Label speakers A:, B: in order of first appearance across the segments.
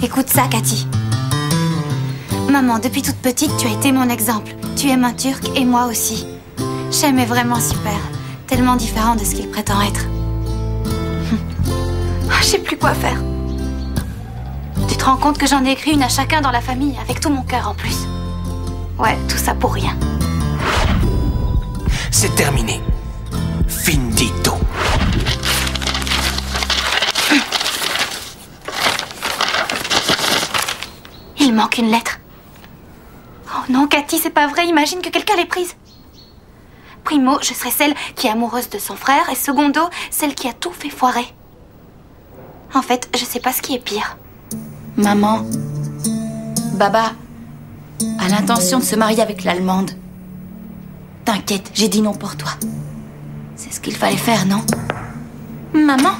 A: Écoute ça, Cathy. Maman, depuis toute petite, tu as été mon exemple. Tu aimes un Turc et moi aussi. Shem est vraiment super. Tellement différent de ce qu'il prétend être. Je sais plus quoi faire. Tu te rends compte que j'en ai écrit une à chacun dans la famille, avec tout mon cœur en plus. Ouais, tout ça pour rien.
B: C'est terminé. Finito.
A: Il manque une lettre. Oh non, Cathy, c'est pas vrai. Imagine que quelqu'un l'ait prise. Primo, je serai celle qui est amoureuse de son frère. Et secondo, celle qui a tout fait foirer. En fait, je sais pas ce qui est pire.
C: Maman, Baba a l'intention de se marier avec l'Allemande. T'inquiète, j'ai dit non pour toi. C'est ce qu'il fallait faire, non? Maman?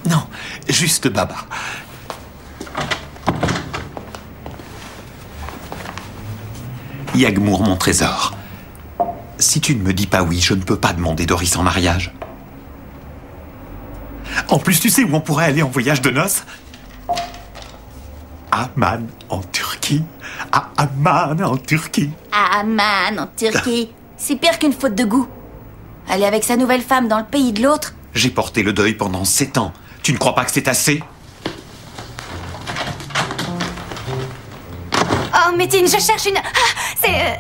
B: Non, juste Baba. Yagmour, mon trésor. Si tu ne me dis pas oui, je ne peux pas demander Doris en mariage. En plus, tu sais où on pourrait aller en voyage de noces? Amman, en Turquie. À Amman, en Turquie.
C: À Amman, en Turquie. C'est pire qu'une faute de goût. Aller avec sa nouvelle femme dans le pays de l'autre.
B: J'ai porté le deuil pendant 7 ans. Tu ne crois pas que c'est assez?
A: Oh, Métine, je cherche une... Ah,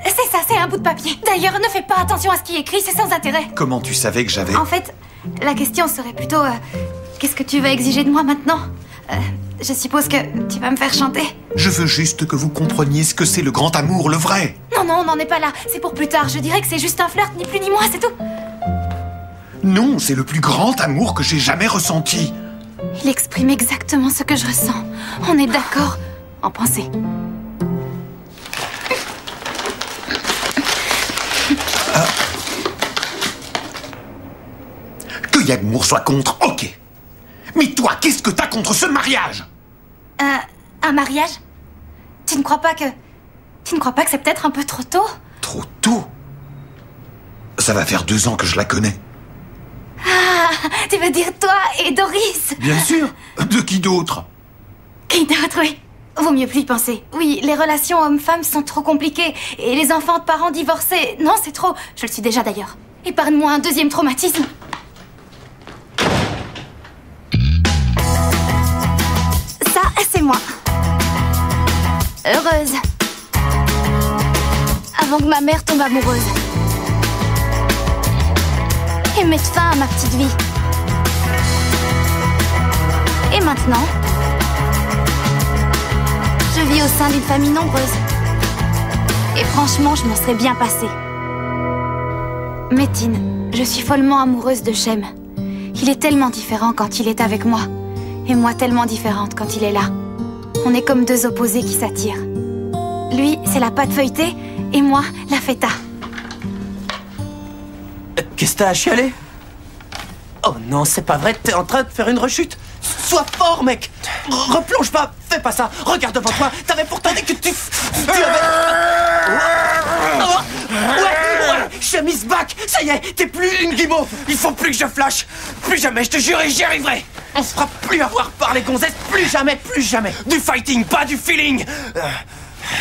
A: c'est ça, c'est un bout de papier. D'ailleurs, ne fais pas attention à ce qui est écrit, c'est sans intérêt.
B: Comment tu savais que j'avais...
A: En fait, la question serait plutôt... qu'est-ce que tu vas exiger de moi maintenant? Je suppose que tu vas me faire chanter.
B: Je veux juste que vous compreniez ce que c'est le grand amour, le vrai.
A: Non, non, on n'en est pas là. C'est pour plus tard. Je dirais que c'est juste un flirt, ni plus ni moins, c'est tout.
B: Non, c'est le plus grand amour que j'ai jamais ressenti.
A: Il exprime exactement ce que je ressens. On est d'accord en pensée.
B: Que Yagmour soit contre, ok. Mais toi, qu'est-ce que t'as contre ce mariage?
A: Un mariage? Tu ne crois pas que c'est peut-être un peu trop tôt?
B: Trop tôt? Ça va faire 2 ans que je la connais.
A: Ah, tu veux dire toi et Doris?
B: Bien sûr. De qui d'autre?
A: Qui d'autre, oui. Vaut mieux plus y penser. Oui, les relations hommes-femmes sont trop compliquées. Et les enfants de parents divorcés, non, c'est trop. Je le suis déjà d'ailleurs. Épargne-moi un deuxième traumatisme. Ça, c'est moi. Heureuse. Avant que ma mère tombe amoureuse. Et mette fin à ma petite vie. Et maintenant, je vis au sein d'une famille nombreuse. Et franchement, je m'en serais bien passée. Métine, je suis follement amoureuse de Shem. Il est tellement différent quand il est avec moi. Et moi tellement différente quand il est là. On est comme 2 opposés qui s'attirent. Lui, c'est la pâte feuilletée, et moi, la feta.
D: Qu'est-ce que t'as à chialer? Oh non, c'est pas vrai, t'es en train de faire une rechute. Sois fort, mec. Replonge pas, fais pas ça. Regarde devant toi, t'avais pourtant dit que tu avais... Ouais, chemise back. Ça y est, t'es plus une guimauve. Il faut plus que je flash. Plus jamais, je te jure, et j'y arriverai. On se fera plus avoir par les gonzesses. Plus jamais, plus jamais. Du fighting, pas du feeling.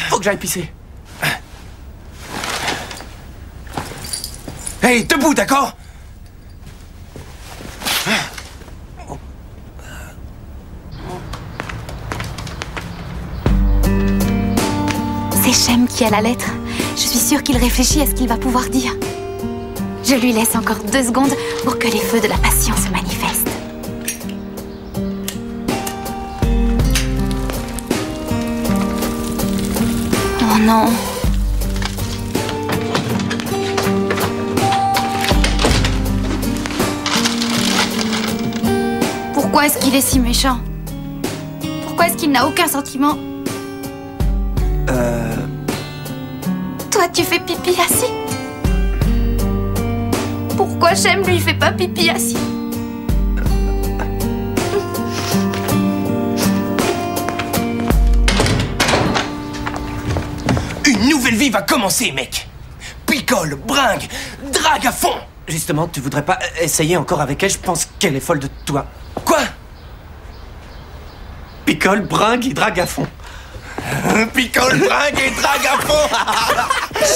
D: Faut que j'aille pisser. Hey, debout, d'accord?
A: C'est Shem qui a la lettre. Je suis sûre qu'il réfléchit à ce qu'il va pouvoir dire. Je lui laisse encore 2 secondes pour que les feux de la passion se manifestent. Oh non. Pourquoi est-ce qu'il est si méchant? Pourquoi est-ce qu'il n'a aucun sentiment? Toi, tu fais pipi assis? Pourquoi Shem lui fait pas pipi assis?
B: Une nouvelle vie va commencer, mec. Picole, bringue, drague à fond.
D: Justement, tu voudrais pas essayer encore avec elle? Je pense qu'elle est folle de toi.
B: Quoi?
E: Picole, bringue et drague à fond.
B: Picole, bringue et drague à fond.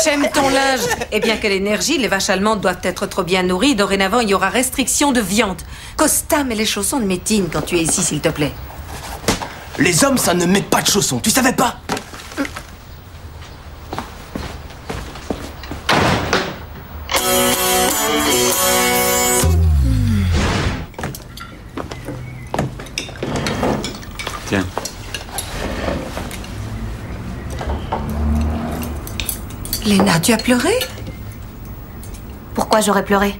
F: J'aime ton linge. Et bien que l'énergie, les vaches allemandes doivent être trop bien nourries. Dorénavant, il y aura restriction de viande. Costa, mets les chaussons de Métine quand tu es ici, s'il te plaît.
B: Les hommes, ça ne met pas de chaussons, tu savais pas?
E: Tiens.
F: Léna, tu as pleuré?
A: Pourquoi j'aurais pleuré?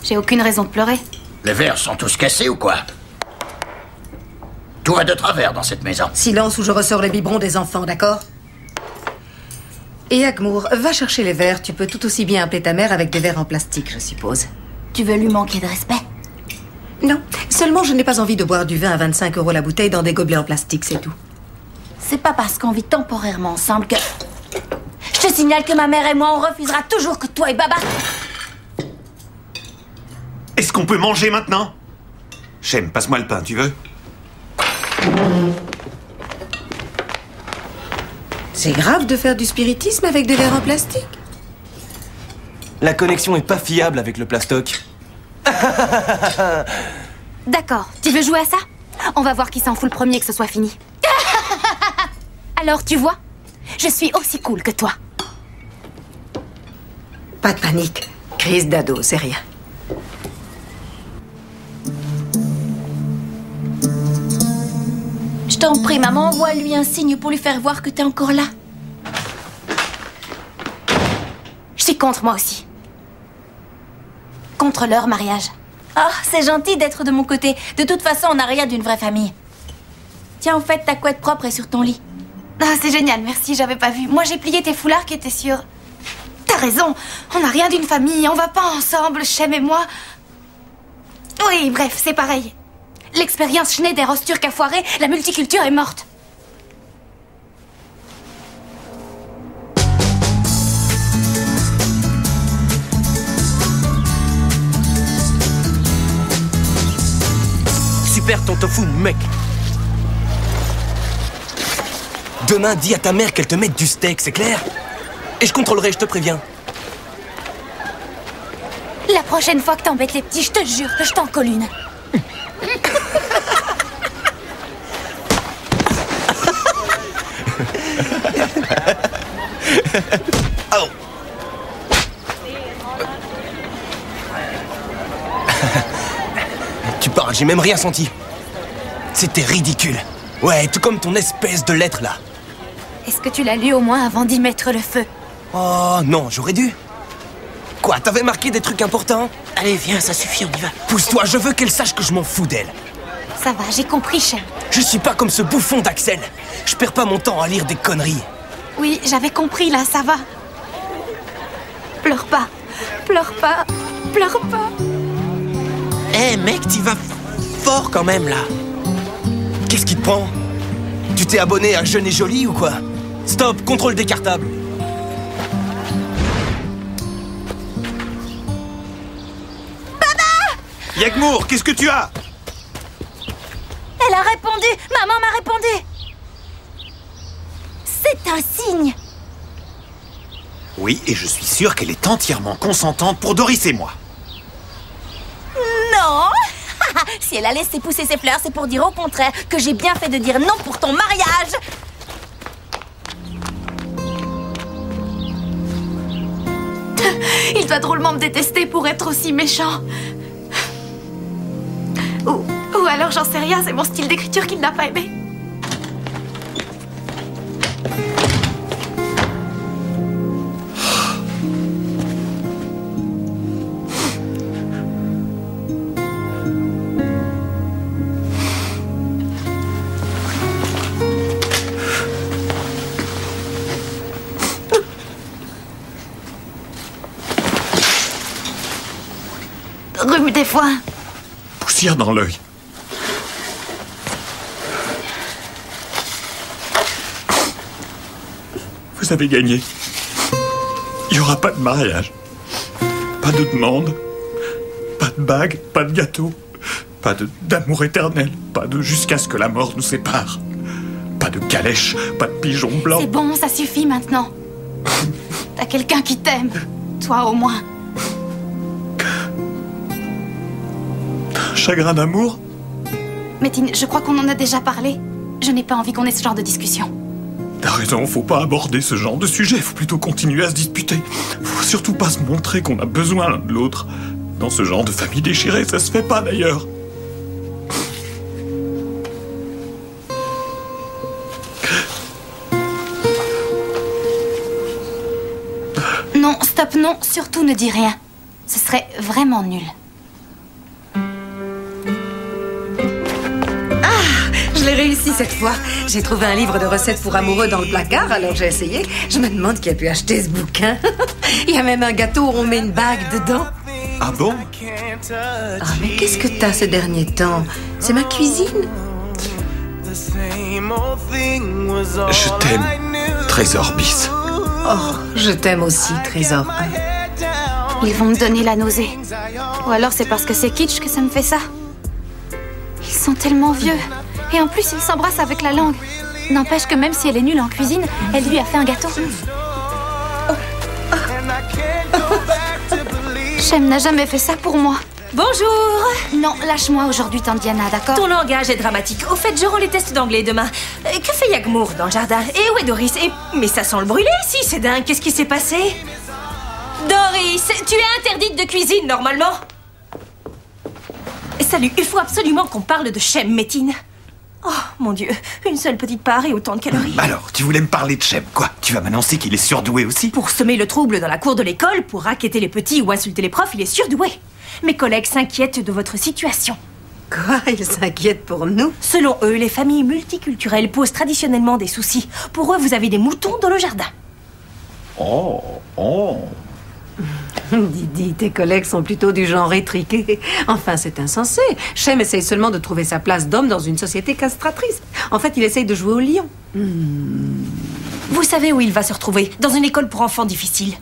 A: J'ai aucune raison de pleurer.
G: Les verres sont tous cassés ou quoi? Tout va de travers dans cette maison.
F: Silence ou je ressors les biberons des enfants, d'accord? Et Agmour, va chercher les verres. Tu peux tout aussi bien appeler ta mère avec des verres en plastique, je suppose.
C: Tu veux lui manquer de respect?
F: Non, seulement je n'ai pas envie de boire du vin à 25 € la bouteille dans des gobelets en plastique, c'est tout.
C: C'est pas parce qu'on vit temporairement ensemble que... Je te signale que ma mère et moi, on refusera toujours que toi et Baba...
E: Est-ce qu'on peut manger maintenant? Chem, passe-moi le pain, tu veux?
F: C'est grave de faire du spiritisme avec des verres en plastique.
B: La connexion est pas fiable avec le plastoc.
A: D'accord, tu veux jouer à ça? On va voir qui s'en fout le premier que ce soit fini. Alors, tu vois, je suis aussi cool que toi.
F: Pas de panique. Crise d'ado, c'est rien.
C: Je t'en prie, maman, envoie-lui un signe pour lui faire voir que t'es encore là.
A: Je suis contre, moi aussi. Contre leur mariage.
C: Oh, c'est gentil d'être de mon côté. De toute façon, on n'a rien d'une vraie famille. Tiens, en fait, ta couette propre est sur ton lit.
A: Ah, c'est génial, merci, j'avais pas vu. Moi, j'ai plié tes foulards qui étaient sur... T'as raison, on n'a rien d'une famille, on va pas ensemble, Chem et moi. Oui, bref, c'est pareil. L'expérience Schneider-Osturk a foiré, la multiculture est morte.
B: Super ton tofu, mec. Demain, dis à ta mère qu'elle te mette du steak, c'est clair? Et je contrôlerai, je te préviens.
A: La prochaine fois que t'embêtes les petits, je te jure que je t'en colle une.
B: Oh. Tu parles, j'ai même rien senti. C'était ridicule. Ouais, tout comme ton espèce de lettre là.
A: Est-ce que tu l'as lu au moins avant d'y mettre le feu?
B: Oh non, j'aurais dû. Quoi, t'avais marqué des trucs importants?
D: Allez, viens, ça suffit, on y va.
B: Pousse-toi, je veux qu'elle sache que je m'en fous d'elle.
A: Ça va, j'ai compris, Chem.
B: Je suis pas comme ce bouffon d'Axel. Je perds pas mon temps à lire des conneries.
A: Oui, j'avais compris, là, ça va. Pleure pas. Pleure pas. Pleure pas.
D: Eh, mec, t'y vas fort quand même, là.
B: Qu'est-ce qui te prend? Tu t'es abonné à Jeune et Jolie ou quoi? Stop, contrôle des cartables.
E: Yagmour, qu'est-ce que tu as?
C: Elle a répondu. Maman m'a répondu. C'est un signe.
E: Oui, et je suis sûr qu'elle est entièrement consentante pour Doris et moi.
C: Non. Si elle a laissé pousser ses fleurs, c'est pour dire au contraire que j'ai bien fait de dire non pour ton mariage.
A: Il doit drôlement me détester pour être aussi méchant. Ou alors, j'en sais rien, c'est mon style d'écriture qu'il n'a pas aimé. Rhume des foins.
E: Poussière dans l'œil. Vous avez gagné. Il n'y aura pas de mariage. Pas de demande. Pas de bague, pas de gâteau. Pas d'amour éternel, pas de jusqu'à ce que la mort nous sépare. Pas de calèche, pas de pigeon blanc.
A: C'est bon, ça suffit maintenant. T'as quelqu'un qui t'aime. Toi au moins.
E: Chagrin d'amour?
A: Métine, je crois qu'on en a déjà parlé. Je n'ai pas envie qu'on ait ce genre de discussion.
E: T'as raison, faut pas aborder ce genre de sujet. Faut plutôt continuer à se disputer. Faut surtout pas se montrer qu'on a besoin l'un de l'autre. Dans ce genre de famille déchirée, ça se fait pas d'ailleurs.
A: Non, stop, non, surtout ne dis rien. Ce serait vraiment nul.
F: Je l'ai réussi cette fois. J'ai trouvé un livre de recettes pour amoureux dans le placard, alors j'ai essayé. Je me demande qui a pu acheter ce bouquin. Il y a même un gâteau où on met une bague dedans.
E: Ah bon?
F: Ah, mais qu'est-ce que t'as ces derniers temps? C'est ma cuisine.
E: Je t'aime, Trésor Bis.
F: Oh, je t'aime aussi, Trésor.
A: Ils vont me donner la nausée. Ou alors c'est parce que c'est kitsch que ça me fait ça. Ils sont tellement vieux. Et en plus, ils s'embrassent avec la langue. N'empêche que même si elle est nulle en cuisine, elle lui a fait un gâteau. Shem n'a jamais fait ça pour moi.
H: Bonjour.
A: Non, lâche-moi aujourd'hui, tante Diana, d'accord?
H: Ton langage est dramatique. Au fait, je rends les tests d'anglais demain. Que fait Yagmour dans le jardin? Et où est Doris? Mais ça sent le brûlé ici, c'est dingue. Qu'est-ce qui s'est passé? Doris, tu es interdite de cuisine, normalement. Salut, il faut absolument qu'on parle de Shem, Métine. Oh, mon Dieu, une seule petite part et autant de calories.
E: Alors, tu voulais me parler de Shem, quoi? Tu vas m'annoncer qu'il est surdoué aussi?
H: Pour semer le trouble dans la cour de l'école, pour raqueter les petits ou insulter les profs, il est surdoué. Mes collègues s'inquiètent de votre situation.
F: Quoi? Ils s'inquiètent pour nous?
H: Selon eux, les familles multiculturelles posent traditionnellement des soucis. Pour eux, vous avez des moutons dans le jardin.
E: Oh.
F: Didi, tes collègues sont plutôt du genre étriqué. Enfin, c'est insensé. Shem essaye seulement de trouver sa place d'homme dans une société castratrice. En fait, il essaye de jouer au lion.
H: Vous savez où il va se retrouver? Dans une école pour enfants difficiles.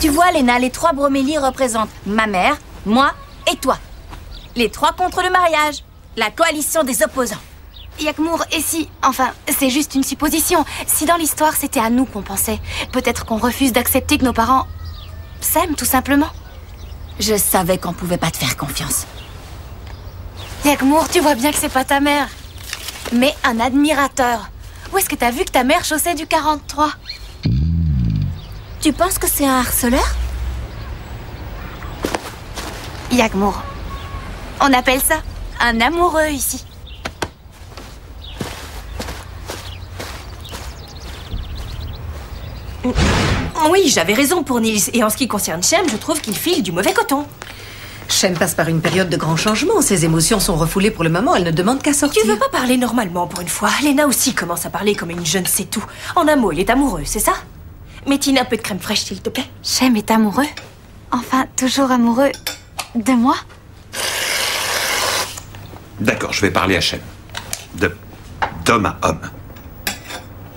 C: Tu vois, Léna, les 3 bromélies représentent ma mère, moi et toi. Les 3 contre le mariage. La coalition des opposants.
A: Yagmour, et si... Enfin, c'est juste une supposition. Si dans l'histoire, c'était à nous qu'on pensait, peut-être qu'on refuse d'accepter que nos parents s'aiment, tout simplement.
C: Je savais qu'on pouvait pas te faire confiance.
A: Yagmour, tu vois bien que c'est pas ta mère, mais un admirateur. Où est-ce que t'as vu que ta mère chaussait du 43?
C: Tu penses que c'est un harceleur?
A: Yagmour, on appelle ça un amoureux ici.
H: Oui, j'avais raison pour Nils. Et en ce qui concerne Shem, je trouve qu'il file du mauvais coton.
F: Shem passe par une période de grands changements. Ses émotions sont refoulées pour le moment. Elle ne demande qu'à sortir.
H: Tu veux pas parler normalement pour une fois? Léna aussi commence à parler comme une jeune sait-tout. En un mot, il est amoureux, c'est ça? Métine, un peu de crème fraîche, s'il te plaît.
A: Shem est amoureux? Enfin, toujours amoureux de moi?
E: D'accord, je vais parler à Shem. D'homme à homme.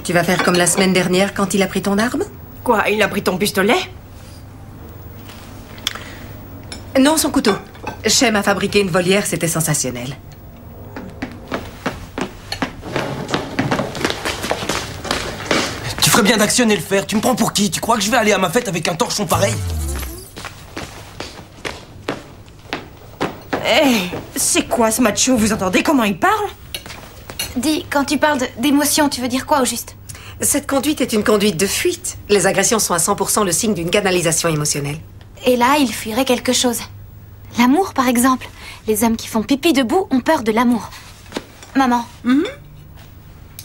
F: Tu vas faire comme la semaine dernière quand il a pris ton arme?
H: Quoi, il a pris ton pistolet?
F: Non, son couteau. Shem a fabriqué une volière, c'était sensationnel.
D: Tu ferais bien d'actionner le fer. Tu me prends pour qui? Tu crois que je vais aller à ma fête avec un torchon pareil?
H: C'est quoi ce macho? Vous entendez comment il parle?
A: Dis, quand tu parles d'émotion, tu veux dire quoi au juste?
F: Cette conduite est une conduite de fuite. Les agressions sont à 100% le signe d'une canalisation émotionnelle.
A: Et là, il fuirait quelque chose. L'amour, par exemple. Les hommes qui font pipi debout ont peur de l'amour. Maman.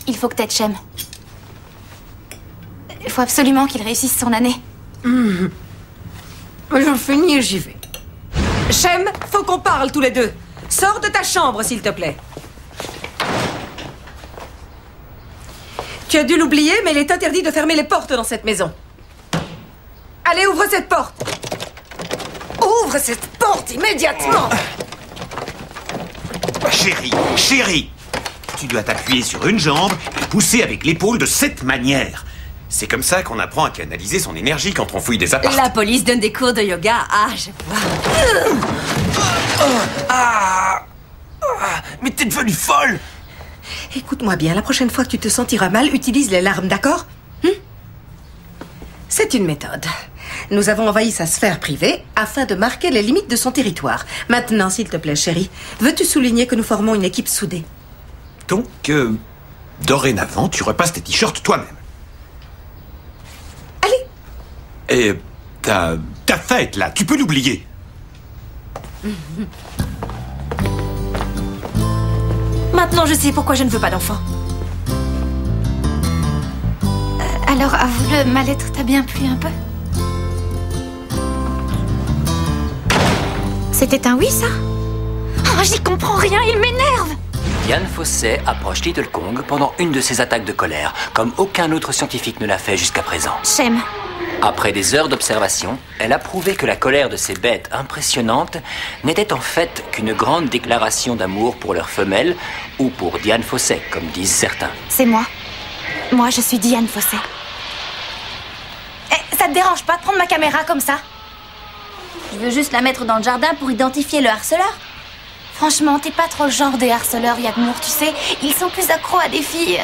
A: Il faut que t'aides Shem. Il faut absolument qu'il réussisse son année.
F: J'en finis et j'y vais. Shem, faut qu'on parle tous les deux. Sors de ta chambre, s'il te plaît. Tu as dû l'oublier, mais il est interdit de fermer les portes dans cette maison. Allez, ouvre cette porte. Ouvre cette porte immédiatement.
E: Chérie, tu dois t'appuyer sur une jambe et pousser avec l'épaule de cette manière. C'est comme ça qu'on apprend à canaliser son énergie quand on fouille des appartements.
H: La police donne des cours de yoga. Ah, je vois.
D: Mais t'es devenue folle!
F: Écoute-moi bien, la prochaine fois que tu te sentiras mal, utilise les larmes, d'accord? C'est une méthode. Nous avons envahi sa sphère privée afin de marquer les limites de son territoire. Maintenant, s'il te plaît, chérie, veux-tu souligner que nous formons une équipe soudée?
I: Donc, dorénavant, tu repasses tes t-shirts toi-même.
F: Allez!
I: Et ta fête, là, tu peux l'oublier.
H: Maintenant, je sais pourquoi je ne veux pas d'enfant.
A: Alors, avoue le mal-être t'a bien plu un peu? C'était un oui, ça? Oh, j'y comprends rien, il m'énerve!
J: Dian Fossey approche Little Kong pendant une de ses attaques de colère, comme aucun autre scientifique ne l'a fait jusqu'à présent.
A: Shem.
J: Après des heures d'observation, elle a prouvé que la colère de ces bêtes impressionnantes n'était en fait qu'une grande déclaration d'amour pour leurs femelles, ou pour Dian Fossey, comme disent certains.
A: C'est moi. Moi, je suis Dian Fossey. Eh, ça te dérange pas de prendre ma caméra comme ça?
C: Je veux juste la mettre dans le jardin pour identifier le harceleur.
A: Franchement, t'es pas trop le genre des harceleurs, Yagmour, tu sais. Ils sont plus accros à des filles...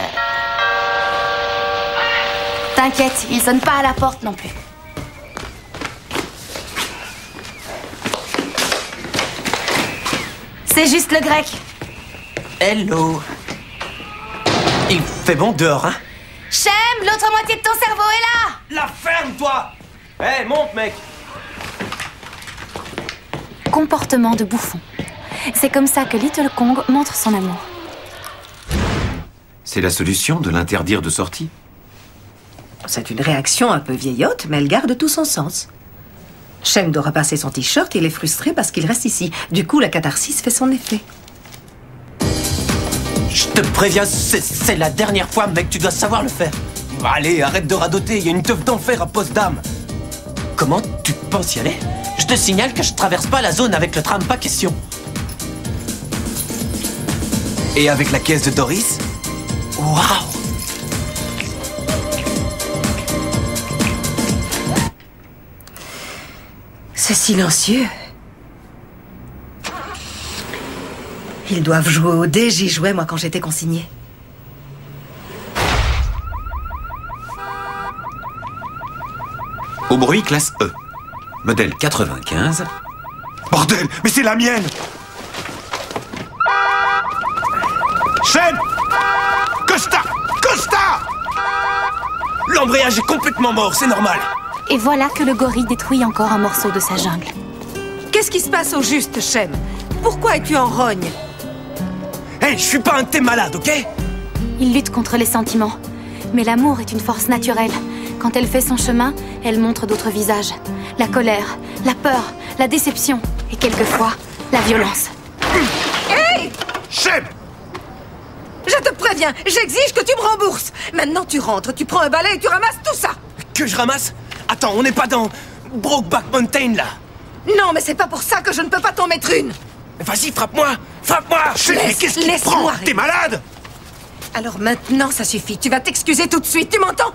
A: T'inquiète, ils sonnent pas à la porte non plus. C'est juste le grec.
D: Hello. Il fait bon dehors, hein?
A: Shem, l'autre moitié de ton cerveau est là!
D: La ferme, toi! Hé, monte, mec!
A: Comportement de bouffon. C'est comme ça que Little Kong montre son amour.
I: C'est la solution de l'interdire de sortie?
F: C'est une réaction un peu vieillotte, mais elle garde tout son sens. Shem doit repasser son t-shirt et il est frustré parce qu'il reste ici. Du coup, la catharsis fait son effet.
D: Je te préviens, c'est la dernière fois, mec, tu dois savoir le faire. Allez, arrête de radoter, il y a une teuf d'enfer à Potsdam. Comment tu penses y aller? Je te signale que je traverse pas la zone avec le tram, pas question.
B: Et avec la caisse de Doris?
D: Waouh!
F: C'est silencieux. Ils doivent jouer au dé, j'y jouais moi quand j'étais consignée.
I: Au bruit classe E. Modèle 95. Bordel, mais c'est la mienne! Shem! Costa! Costa!
B: L'embrayage est complètement mort, c'est normal.
A: Et voilà que le gorille détruit encore un morceau de sa jungle.
F: Qu'est-ce qui se passe au juste, Shem? Pourquoi es-tu en rogne?
B: Hé, je suis pas un de tes malades, ok?
A: Il lutte contre les sentiments. Mais l'amour est une force naturelle. Quand elle fait son chemin, elle montre d'autres visages. La colère, la peur, la déception et quelquefois, la violence.
F: Hey!
I: Shem!
F: Je te préviens, j'exige que tu me rembourses. Maintenant, tu rentres, tu prends un balai et tu ramasses tout ça.
B: Que je ramasse? Attends, on n'est pas dans Brokeback Mountain, là.
F: Non, mais c'est pas pour ça que je ne peux pas t'en mettre une.
B: Vas-y, frappe-moi! Frappe-moi!
I: Shem, mais qu'est-ce qui te prend? T'es malade?
F: Alors maintenant, ça suffit. Tu vas t'excuser tout de suite, tu m'entends?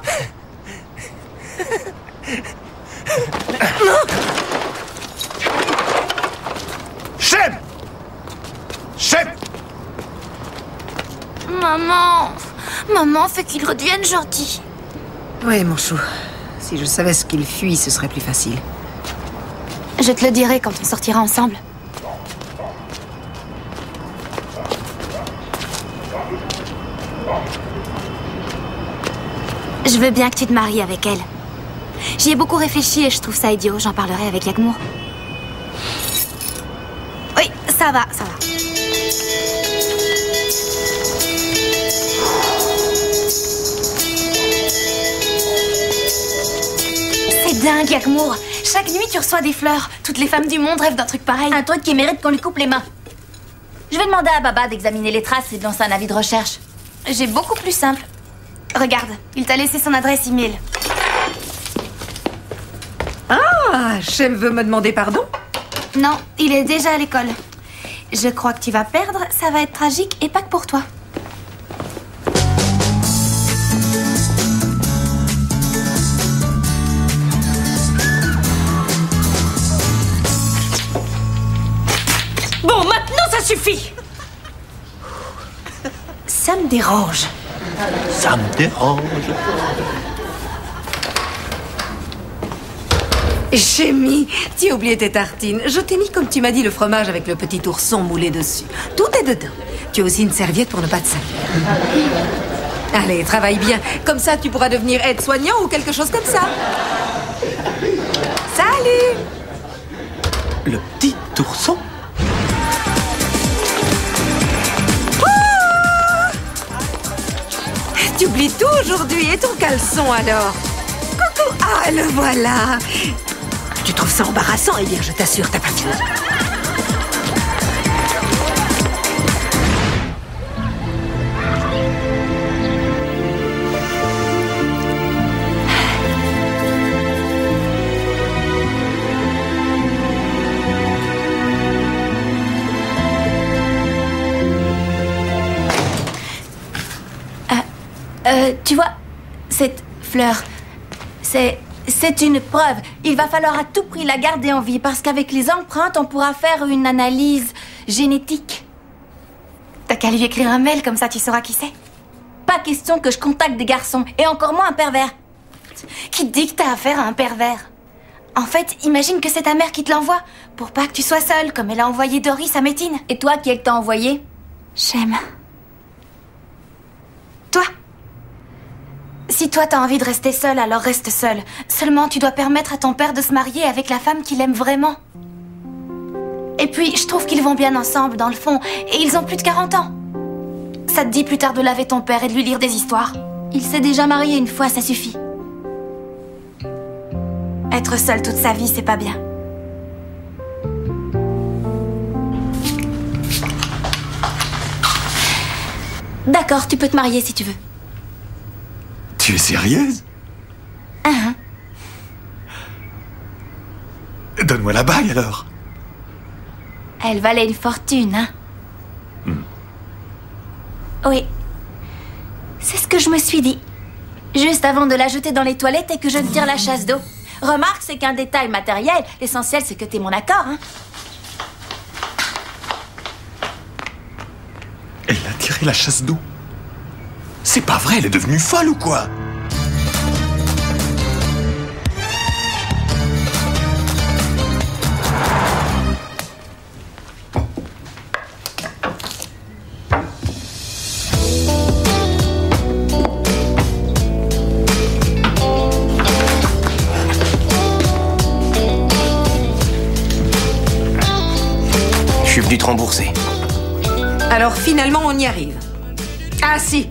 I: Shem! Shem!
A: Maman fait qu'il redevienne gentil.
F: Oui, mon chou. Si je savais ce qu'il fuit, ce serait plus facile.
A: Je te le dirai quand on sortira ensemble. Je veux bien que tu te maries avec elle. J'y ai beaucoup réfléchi et je trouve ça idiot. J'en parlerai avec Yagmour. Oui, ça va, ça va. C'est dingue, Yagmour. Chaque nuit, tu reçois des fleurs. Toutes les femmes du monde rêvent d'un truc pareil.
C: Un truc qui mérite qu'on lui coupe les mains. Je vais demander à Baba d'examiner les traces et de lancer un avis de recherche.
A: J'ai beaucoup plus simple. Regarde, il t'a laissé son adresse email.
F: Ah, Shem veut me demander pardon?
A: Non, il est déjà à l'école. Je crois que tu vas perdre, ça va être tragique et pas que pour toi.
H: ça suffit. Ça me dérange.
G: Ça me dérange.
F: Chémie, tu as oublié tes tartines. Je t'ai mis, comme tu m'as dit, le fromage avec le petit ourson moulé dessus. Tout est dedans. Tu as aussi une serviette pour ne pas te salir. Allez, travaille bien. Comme ça, tu pourras devenir aide-soignant ou quelque chose comme ça. Salut!
D: Le petit ourson?
F: Tu oublies tout aujourd'hui. Et ton caleçon, alors? Coucou! Ah, le voilà! Tu trouves ça embarrassant? Eh bien, je t'assure, t'as pas fini.
C: Tu vois, cette fleur, c'est une preuve. Il va falloir à tout prix la garder en vie parce qu'avec les empreintes, on pourra faire une analyse génétique.
A: T'as qu'à lui écrire un mail, comme ça tu sauras qui c'est.
C: Pas question que je contacte des garçons, et encore moins un pervers.
A: Qui te dit que t'as affaire à un pervers? En fait, imagine que c'est ta mère qui te l'envoie, pour pas que tu sois seule, comme elle a envoyé Doris à Métine.
C: Et toi, qui elle t'a envoyé?
A: J'aime. Toi? Si toi t'as envie de rester seule, alors reste seule. Seulement, tu dois permettre à ton père de se marier avec la femme qu'il aime vraiment. Et puis, je trouve qu'ils vont bien ensemble, dans le fond, et ils ont plus de 40 ans. Ça te dit plus tard de laver ton père et de lui lire des histoires?
C: Il s'est déjà marié une fois, ça suffit.
A: Être seule toute sa vie, c'est pas bien.
C: D'accord, tu peux te marier si tu veux.
I: Tu es sérieuse? Donne-moi la bague, alors.
C: Elle valait une fortune, hein? Oui. C'est ce que je me suis dit. Juste avant de la jeter dans les toilettes et que je ne tire la chasse d'eau. Remarque, c'est qu'un détail matériel. L'essentiel, c'est que t'aies mon accord, hein?
I: Elle a tiré la chasse d'eau. C'est pas vrai, elle est devenue folle ou quoi?
B: Je suis venu te rembourser.
F: Alors finalement, on y arrive. Ah si!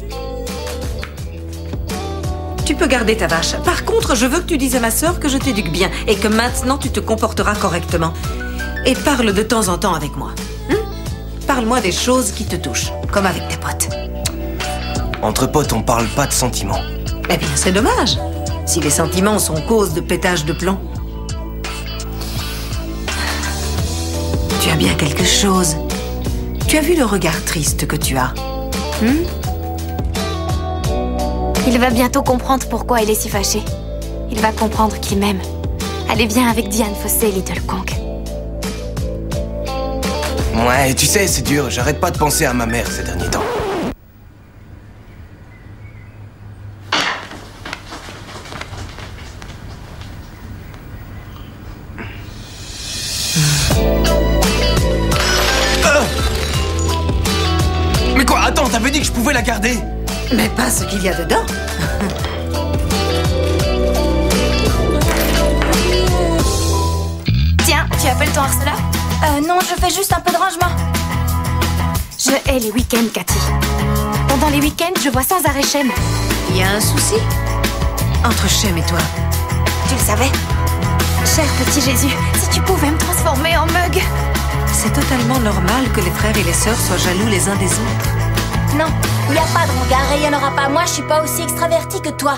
F: Tu peux garder ta vache. Par contre, je veux que tu dises à ma sœur que je t'éduque bien et que maintenant tu te comporteras correctement. Et parle de temps en temps avec moi. Parle-moi des choses qui te touchent, comme avec tes potes.
B: Entre potes, on parle pas de sentiments.
F: Eh bien, c'est dommage. Si les sentiments sont cause de pétage de plomb. Tu as bien quelque chose. Tu as vu le regard triste que tu as?
A: Il va bientôt comprendre pourquoi il est si fâché. Il va comprendre qu'il m'aime. Allez, viens avec Diane Fossé, Little Conk.
B: Ouais, tu sais, c'est dur. J'arrête pas de penser à ma mère ces derniers temps. Mais quoi? Attends, t'avais dit que je pouvais la garder?
F: Mais pas ce qu'il y a dedans.
A: Tiens, tu appelles ton harceleur?
C: Non, je fais juste un peu de rangement.
A: Je hais les week-ends, Cathy. Pendant les week-ends, je vois sans arrêt Shem.
F: Il y a un souci entre Shem et toi?
A: Tu le savais? Cher petit Jésus, si tu pouvais me transformer en mug.
F: C'est totalement normal que les frères et les sœurs soient jaloux les uns des autres.
C: Non, il n'y a pas de regard et il n'y en aura pas. Moi, je suis pas aussi extravertie que toi.